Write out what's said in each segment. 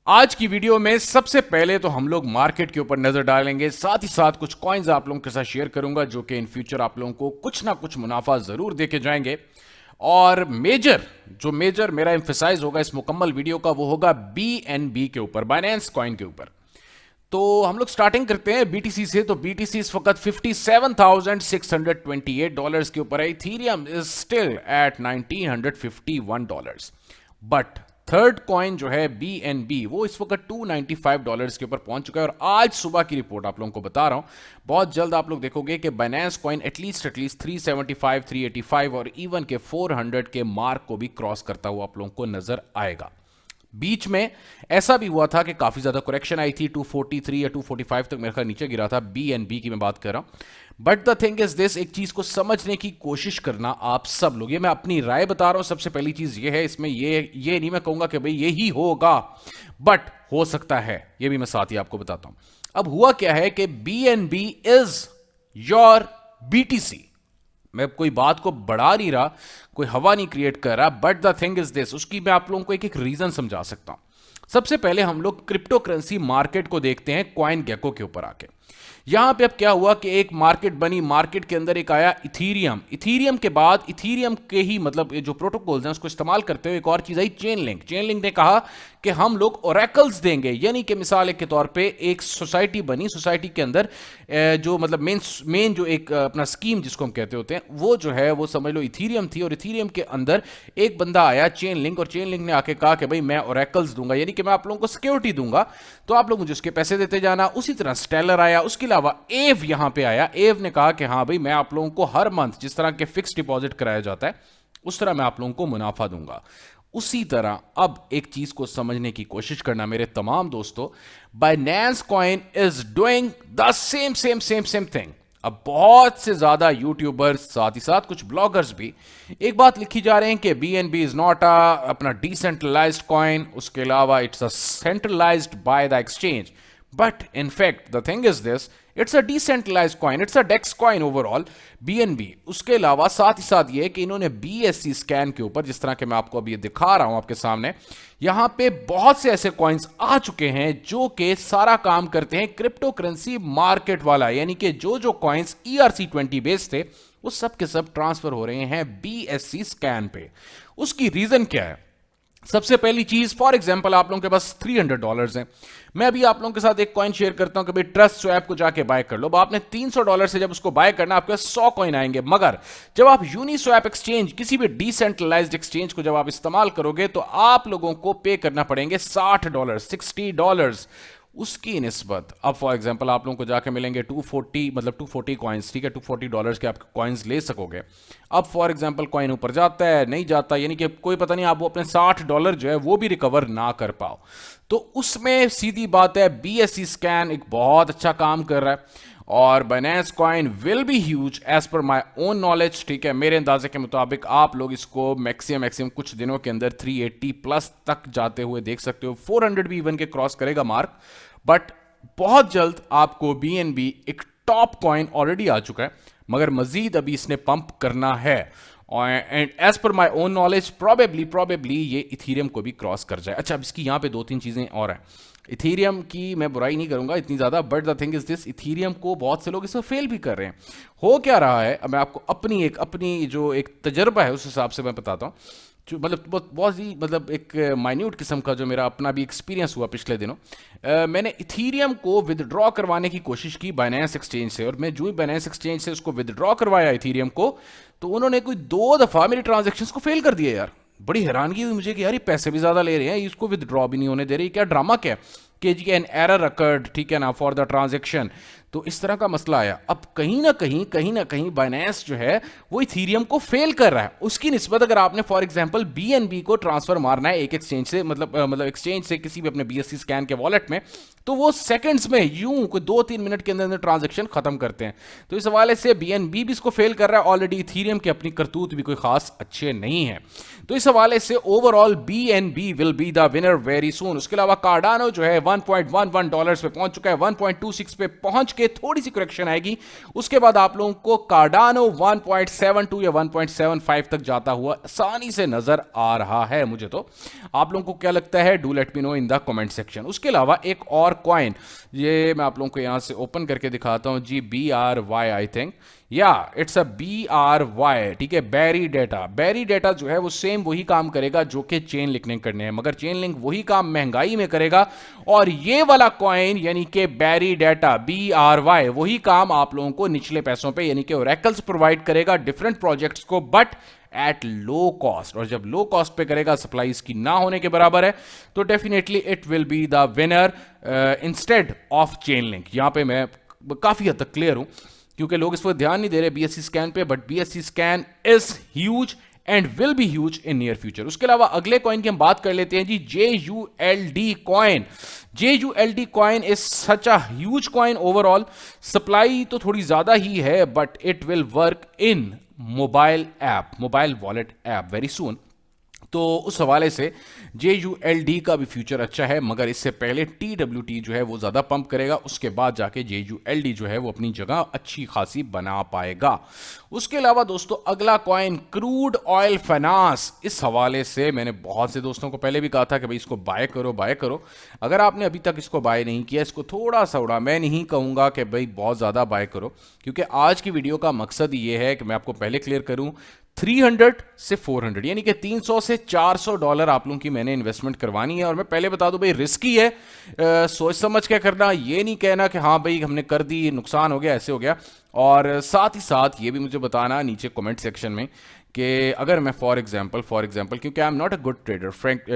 आज की वीडियो में सबसे पहले तो हम लोग मार्केट के ऊपर नजर डालेंगे, साथ ही साथ कुछ कॉइन्स आप लोगों के साथ शेयर करूंगा जो कि इन फ्यूचर आप लोगों को कुछ ना कुछ मुनाफा जरूर देके जाएंगे। और मेजर मेरा एम्फेसाइज होगा इस मुकम्मल वीडियो का, वो होगा BNB के ऊपर, बाइनेंस कॉइन के ऊपर। तो हम लोग स्टार्टिंग करते हैं बीटीसी से। तो बीटीसी इस वक्त $57,628 के ऊपर है। Ethereum is still at $1,951। But third coin जो है BNB, वो इस वक्त $295 के ऊपर पहुंच चुका है। और आज सुबह की रिपोर्ट आप लोगों को बता रहा हूं, बहुत जल्द आप लोग देखोगे कि बाइनेंस कॉइन एटलीस्ट 375, 385 और इवन के 400 के मार्क को भी क्रॉस करता हुआ आप लोगों को नजर आएगा। बीच में ऐसा भी हुआ था कि काफी ज्यादा करेक्शन आई थी, 243 या 245 तक मेरे ख्याल नीचे गिरा था। BNB की मैं बात कर रहा हूं। But the thing is this, एक चीज को समझने की कोशिश करना आप सब लोग, ये मैं अपनी राय बता रहा हूं। सबसे पहली चीज ये है, इसमें ये नहीं मैं कहूंगा कि भाई यही होगा, बट हो सकता है, ये भी मैं साथ ही आपको बताता हूं। अब हुआ क्या है कि BNB इज योर BTC। मैं कोई बात को बढ़ा नहीं रहा, कोई हवा नहीं क्रिएट कर रहा, but the thing is this, उसकी मैं आप लोगों को एक एक रीजन समझा सकता हूं। सबसे पहले हम लोग क्रिप्टो करेंसी मार्केट को देखते हैं कॉइन गेको के ऊपर आके। यहां पे अब क्या हुआ कि एक मार्केट बनी, मार्केट के अंदर एक आया इथीरियम के बाद इथीरियम के ही मतलब जो प्रोटोकॉल्स हैं उसको इस्तेमाल करते हुए एक और चीज आई, चेन लिंक ने कहा कि हम लोग ओरेकल्स देंगे। यानी कि मिसाल के तौर पे एक सोसाइटी बनी, सोसाइटी के अंदर जो मतलब मेन जो एक अपना स्कीम जिसको हम कहते होते हैं, वो जो है वो समझ लो इथीरियम थी। और इथीरियम के अंदर एक बंदा आया चेन लिंक, और चेन लिंक ने आके कहा कि भाई मैं ओरेकल्स दूंगा, यानी कि मैं आप लोगों को सिक्योरिटी दूंगा, तो आप लोग मुझे उसके पैसे देते जाना। उसी तरह स्टेलर आया, उसके अलावा एव यहां पे आया। एव ने कहा कि हाँ भाई मैं आप लोगों को हर मंथ जिस तरह के फिक्स डिपॉजिट कराया जाता है उस तरह मैं आप लोगों को मुनाफा दूंगा। उसी तरह अब एक चीज को समझने की कोशिश करना मेरे तमाम दोस्तों, Binance coin is doing the same thing. अब बहुत से ज्यादा यूट्यूबर्स, साथ ही साथ कुछ ब्लॉगर्स भी एक बात लिखी जा रहे हैं कि BNB इज नॉट अपना डिसेंट्रलाइज्ड कॉइन, उसके अलावा it's a centralised by the exchange. But in fact, the thing is this, it's a decentralized coin, it's a DEX coin overall, BNB। उसके अलावा साथ ही साथ ये कि इन्होंने BSC स्कैन के ऊपर, जिस तरह के मैं आपको अभी दिखा रहा हूं आपके सामने, यहां पे बहुत से ऐसे कॉइन्स आ चुके हैं जो कि सारा काम करते हैं क्रिप्टो करेंसी मार्केट वाला। यानी कि जो कॉइन्स ERC20 बेस्ड थे वो सब के सब ट्रांसफर हो रहे हैं BSC स्कैन पे। उसकी रीजन क्या है? सबसे पहली चीज, फॉर एग्जांपल आप लोगों के पास $300 हैं। मैं अभी आप लोगों के साथ एक कॉइन शेयर करता हूं कि भाई ट्रस्ट स्वैप को जाके बाय कर लो। आपने $300 से जब उसको बाय करना, आपके पास 100 कॉइन आएंगे। मगर जब आप यूनिस्वैप एक्सचेंज, किसी भी डिसेंट्रलाइज्ड एक्सचेंज को जब आप इस्तेमाल करोगे तो आप लोगों को पे करना पड़ेंगे $60। उसकी निस्बत अब फॉर एग्जांपल आप लोगों को जाके मिलेंगे 240, मतलब 240 कॉइन्स, ठीक है, $240 के आप कॉइन्स ले सकोगे। अब फॉर एग्जांपल कॉइन ऊपर जाता है, नहीं जाता, यानी कि कोई पता नहीं, आप वो अपने $60 जो है वो भी रिकवर ना कर पाओ। तो उसमें सीधी बात है BSC स्कैन एक बहुत अच्छा काम कर रहा है। और binance coin will be huge as per my own knowledge, ठीक है, मेरे अंदाजे के मुताबिक आप लोग इसको मैक्सिमम कुछ दिनों के अंदर 380 प्लस तक जाते हुए देख सकते हो। 400 भी इवन के क्रॉस करेगा मार्क। बट बहुत जल्द आपको BNB, एक टॉप कॉइन ऑलरेडी आ चुका है, मगर मजीद अभी इसने पंप करना है। And as per my own knowledge probably ये इथीरियम को भी क्रॉस कर जाए। अच्छा, अब इसकी यहां पे दो तीन चीजें और हैं। इथीरियम की मैं बुराई नहीं करूंगा इतनी ज्यादा, but the thing is this, Ethereum को बहुत से लोग इसमें फेल भी कर रहे हैं। हो क्या रहा है, मैं आपको अपनी जो एक तजर्बा है उस हिसाब से मैं बताता हूं, जो मतलब बहुत ही मतलब एक माइन्यूट किस्म का जो मेरा अपना भी एक्सपीरियंस हुआ पिछले दिनों। मैंने इथीरियम को विदड्रॉ करवाने की कोशिश की बाइनेंस एक्सचेंज से, और मैं जो ही बाइनेंस एक्सचेंज से उसको विदड्रॉ करवाया इथीरियम को, तो उन्होंने कोई 2 दफा मेरी ट्रांजेक्शन्स को फेल कर दिया यार। बड़ी हैरानगी हुई मुझे कि यार ये पैसे भी ज्यादा ले रहे हैं, इसको विदड्रॉ भी नहीं होने दे रही, क्या ड्रामा क्या कि जी एन एरर अकर्ड, ठीक है ना, फॉर द ट्रांजेक्शन। तो इस तरह का मसला आया। अब कहीं ना कहीं बाइनेंस जो है वो इथीरियम को फेल कर रहा है। उसकी निस्बत अगर आपने फॉर एग्जांपल BNB को ट्रांसफर मारना है एक एक्सचेंज से, मतलब एक्सचेंज से किसी भी अपने BSC स्कैन के वॉलेट में, तो वो सेकंड्स में यूं कोई 2-3 मिनट के अंदर ट्रांजेक्शन खत्म करते हैं। तो इस हवाले से BNB भी इसको फेल कर रहा है ऑलरेडी। इथीरियम की अपनी करतूत भी कोई खास अच्छे नहीं है। तो इस हवाले से overall BNB will be the winner very soon. उसके अलावा कार्डानो जो है $1.11 पे पहुंच चुका है, 1.26 पे पहुंच के थोड़ी सी करेक्शन आएगी, उसके बाद आप लोगों को कार्डानो 1.72 या 1.75 तक जाता हुआ आसानी से नजर आ रहा है मुझे। तो आप लोगों को क्या लगता है, do let me know in the comment section. उसके अलावा एक और कॉइन, ये मैं आप लोगों को यहां से ओपन करके दिखाता हूं जी, BRY आई थिंक, या इट्स अ BRY, ठीक है, बैरी डेटा। बैरी डेटा जो है वो सेम वही काम करेगा जो कि चेन लिंक ने करने हैं, मगर चेन लिंक वही काम महंगाई में करेगा, और ये वाला कॉइन यानी कि बैरी डेटा BRY वही काम आप लोगों को निचले पैसों पे यानी कि ओरेकल्स प्रोवाइड करेगा डिफरेंट प्रोजेक्ट्स को, बट एट लो कॉस्ट। और जब लो कॉस्ट पे करेगा, सप्लाई इसकी ना होने के बराबर है, तो definitely it will be the winner instead of chain link. यहां पे मैं काफी हद तक क्लियर हूं, क्योंकि लोग इस पर ध्यान नहीं दे रहे BSC स्कैन पे, but BSC scan is huge and will be huge in near future. उसके अलावा अगले कॉइन की हम बात कर लेते हैं जी, JULD coin. JULD coin is such a huge coin overall, supply तो थोड़ी ज्यादा ही है, but it will work in mobile app, mobile wallet app very soon. तो उस हवाले से JULD का भी फ्यूचर अच्छा है, मगर इससे पहले TWT जो है वो ज़्यादा पंप करेगा, उसके बाद जाके JULD जो है वो अपनी जगह अच्छी खासी बना पाएगा। उसके अलावा दोस्तों अगला कॉइन क्रूड ऑयल फाइनेंस, इस हवाले से मैंने बहुत से दोस्तों को पहले भी कहा था कि भाई इसको बाय करो बाय करो। अगर आपने अभी तक इसको बाय नहीं किया, इसको थोड़ा सा उड़ा, मैं नहीं कहूँगा कि भाई बहुत ज़्यादा बाय करो, क्योंकि आज की वीडियो का मकसद ये है कि मैं आपको पहले क्लियर करूँ, 300 से 400 यानी कि 300 से $400 आप लोगों की मैंने इन्वेस्टमेंट करवानी है। और मैं पहले बता दूं भाई रिस्की है, सोच समझ के करना, ये नहीं कहना कि हाँ भाई हमने कर दी नुकसान हो गया ऐसे हो गया। और साथ ही साथ ये भी मुझे बताना नीचे कमेंट सेक्शन में कि अगर मैं फॉर एग्जांपल क्योंकि I am not a good trader,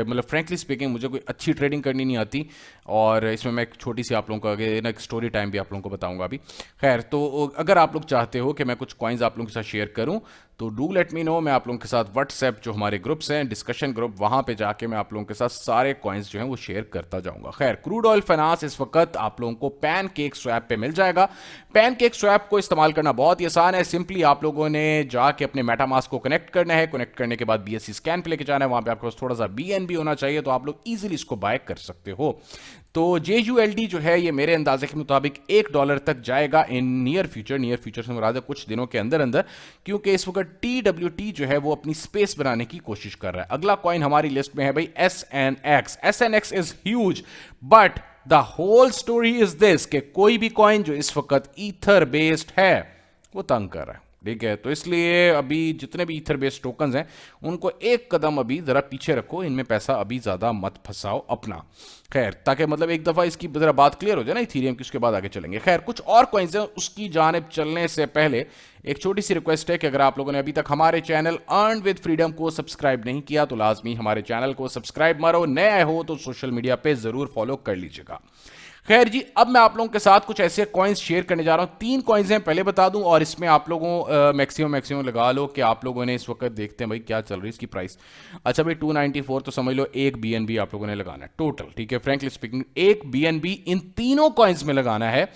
मतलब फ्रेंकली स्पीकिंग मुझे कोई अच्छी ट्रेडिंग करनी नहीं आती, और इसमें मैं एक छोटी सी आप लोगों को आगे ना एक स्टोरी टाइम भी आप लोगों को बताऊंगा अभी। खैर, तो अगर आप लोग चाहते हो कि मैं कुछ कॉइन्स आप लोगों के साथ शेयर करूं, तो डू लेट मी नो। मैं आप लोगों के साथ व्हाट्सएप जो हमारे ग्रुप्स हैं, डिस्कशन ग्रुप, वहां पे जाके मैं आप लोगों के साथ सारे कॉइन्स जो हैं वो शेयर करता जाऊंगा। खैर, क्रूड ऑयल फाइनेंस इस वक्त आप लोगों को पैनकेक स्वैप पे मिल जाएगा। पैनकेक स्वैप को इस्तेमाल करना बहुत ही आसान है, सिंपली आप लोगों ने जाके अपने मेटामास्क को कनेक्ट करना है, कनेक्ट करने के बाद BSC स्कैन पे लेके जाना है, वहां पे आपके पास थोड़ा सा BNB होना चाहिए, तो आप लोग इजीली इसको बाय कर सकते हो। तो JULD जो है ये मेरे अंदाजे के मुताबिक $1 तक जाएगा इन नियर फ्यूचर से मुराद है कुछ दिनों के अंदर अंदर, क्योंकि इस वक्त TWT जो है वो अपनी स्पेस बनाने की कोशिश कर रहा है। अगला कॉइन हमारी लिस्ट में है भाई SNX। SNX is huge, but the whole story is this कि कोई भी कॉइन जो इस वक्त ईथर बेस्ड है वो तंग कर रहा है, ठीक है। तो इसलिए अभी जितने भी ईथर बेस्ड टोकन्स हैं उनको एक कदम अभी जरा पीछे रखो, इनमें पैसा अभी ज्यादा मत फंसाओ अपना। खैर, ताकि मतलब एक दफा इसकी जरा बात क्लियर हो जाए ना इथेरियम की, उसके बाद आगे चलेंगे। खैर, कुछ और कॉइन्स हैं, उसकी जानिब चलने से पहले एक छोटी सी रिक्वेस्ट है कि अगर आप लोगों ने अभी तक हमारे चैनल अर्न विद फ्रीडम को सब्सक्राइब नहीं किया तो लाजमी हमारे चैनल को सब्सक्राइब मारो, नए हो तो सोशल मीडिया पे जरूर फॉलो कर लीजिएगा। खैर जी, अब मैं आप लोगों के साथ कुछ ऐसे कॉइन्स शेयर करने जा रहा हूं। 3 कॉइन्स हैं, पहले बता दूं, और इसमें आप लोगों मैक्सिमम लगा लो कि आप लोगों ने इस वक्त देखते हैं भाई क्या चल रही है इसकी प्राइस। अच्छा भाई 294, तो समझ लो एक BNB आप लोगों ने लगाना है टोटल, ठीक है। फ्रैंकली स्पीकिंग एक BNB इन तीनों कॉइन्स में लगाना है,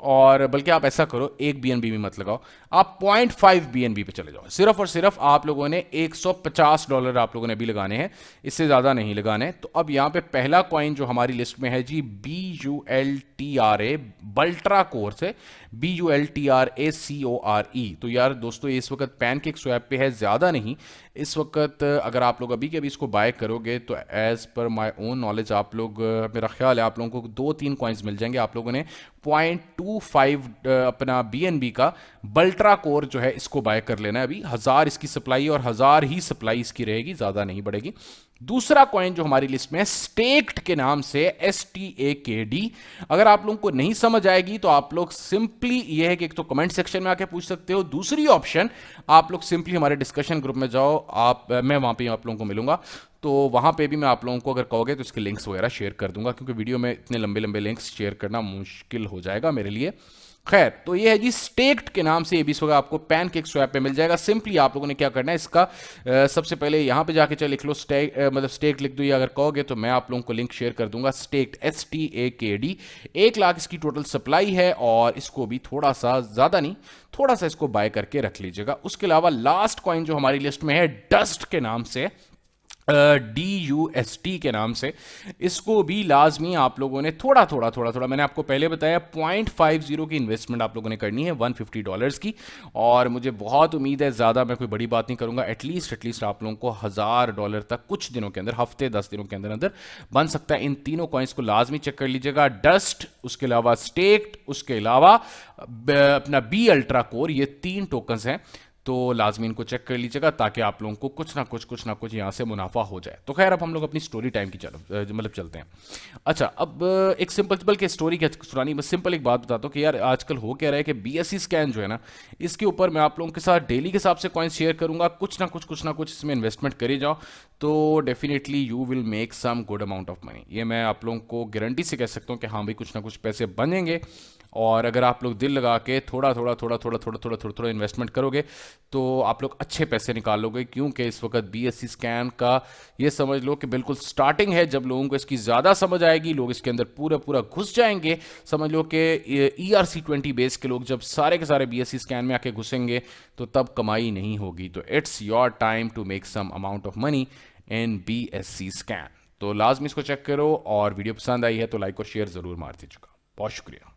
और बल्कि आप ऐसा करो, एक BNB में मत लगाओ, आप 0.5 BNB पे चले जाओ। सिर्फ और सिर्फ आप लोगों ने $150 आप लोगों ने भी लगाने हैं, इससे ज्यादा नहीं लगाने। तो अब यहां पे पहला कॉइन जो हमारी लिस्ट में है जी, BULTRA, बल्ट्रा कोर से BULTRACORE। तो यार दोस्तों, इस वक्त पैनकेक स्वैप पे है, ज्यादा नहीं इस वक्त। अगर आप लोग अभी के अभी इसको बाय करोगे तो as per my own knowledge आप लोग, मेरा ख्याल है आप लोगों को 2-3 कॉइन्स मिल जाएंगे। आप लोगों ने 0.25 अपना BNB का बल्ट्रा कोर जो है इसको बाय कर लेना है। अभी 1000 इसकी सप्लाई और 1000 ही सप्लाई इसकी रहेगी, ज्यादा नहीं बढ़ेगी। दूसरा कॉइन जो हमारी लिस्ट में है स्टेक्ड के नाम से, STAKD। अगर आप लोगों को नहीं समझ आएगी तो आप लोग सिंपली ये है कि एक तो कमेंट सेक्शन में आके पूछ सकते हो, दूसरी ऑप्शन आप लोग सिंपली हमारे डिस्कशन ग्रुप में जाओ, मैं वहां पे आप लोगों को मिलूंगा, तो वहां पे भी मैं आप लोगों को अगर कहोगे तो इसके लिंक्स वगैरह शेयर कर दूंगा, क्योंकि वीडियो में इतने लंबे लंबे लिंक्स शेयर करना मुश्किल हो जाएगा मेरे लिए। खैर, तो ये है जी स्टेक्ड के नाम से, ये भी इस वक्त आपको पैनकेक स्वैप पे मिल जाएगा। सिंपली आप लोगों ने क्या करना है, इसका सबसे पहले यहां पे जाके लिख लो मतलब स्टेक्ड लिख दो, या अगर कहोगे तो मैं आप लोगों को लिंक शेयर कर दूंगा। स्टेक्ड STAKD 1 लाख इसकी टोटल सप्लाई है, और इसको भी थोड़ा सा, ज्यादा नहीं, थोड़ा सा इसको बाय करके रख लीजिएगा। उसके अलावा लास्ट कॉइन जो हमारी लिस्ट में है डस्ट के नाम से, DUST के नाम से। इसको भी लाजमी आप लोगों ने थोड़ा थोड़ा थोड़ा थोड़ा, मैंने आपको पहले बताया 0.50 की इन्वेस्टमेंट आप लोगों ने करनी है $150 की। और मुझे बहुत उम्मीद है, ज़्यादा मैं कोई बड़ी बात नहीं करूंगा, एटलीस्ट आप लोगों को $1000 तक कुछ दिनों के अंदर, हफ्ते 10 दिनों के अंदर अंदर बन सकता है। इन तीनों कॉइन्स को लाजमी चेक कर लीजिएगा, डस्ट, उसके अलावा स्टेक्ड, उसके अलावा अपना बी अल्ट्रा कोर, ये 3 टोकन्स हैं। तो लाजमी इनको चेक कर लीजिएगा ताकि आप लोगों को कुछ ना कुछ यहाँ से मुनाफा हो जाए। तो खैर अब हम लोग अपनी स्टोरी टाइम की मतलब चलते हैं। अच्छा, अब एक सिंपल के स्टोरी क्या सुनानी, बस सिंपल एक बात बताता हूँ कि यार आजकल हो क्या रहा है कि BSE स्कैन जो है ना, इसके ऊपर मैं आप लोगों के साथ डेली के हिसाब से कॉइन शेयर करूंगा। कुछ ना कुछ इसमें इन्वेस्टमेंट करी जाओ तो definitely you will make some good amount of money. ये मैं आप लोगों को गारंटी से कह सकता हूँ कि हाँ भाई कुछ ना कुछ पैसे बनेंगे। और अगर आप लोग दिल लगा के थोड़ा इन्वेस्टमेंट करोगे तो आप लोग अच्छे पैसे निकाल लोगे। क्योंकि इस वक्त BSE स्कैन का ये समझ लो कि बिल्कुल स्टार्टिंग है। जब लोगों को इसकी ज़्यादा समझ आएगी, लोग इसके अंदर पूरा घुस जाएंगे, समझ लो कि ERC-20 बेस के लोग जब सारे के सारे BSE स्कैन में आके घुसेंगे तो तब कमाई नहीं होगी। तो it's your time to make some amount of money in BSE scan. तो लाजमी इसको चेक करो, और वीडियो पसंद आई है तो लाइक और शेयर ज़रूर मार दीजिएगा। बहुत शुक्रिया।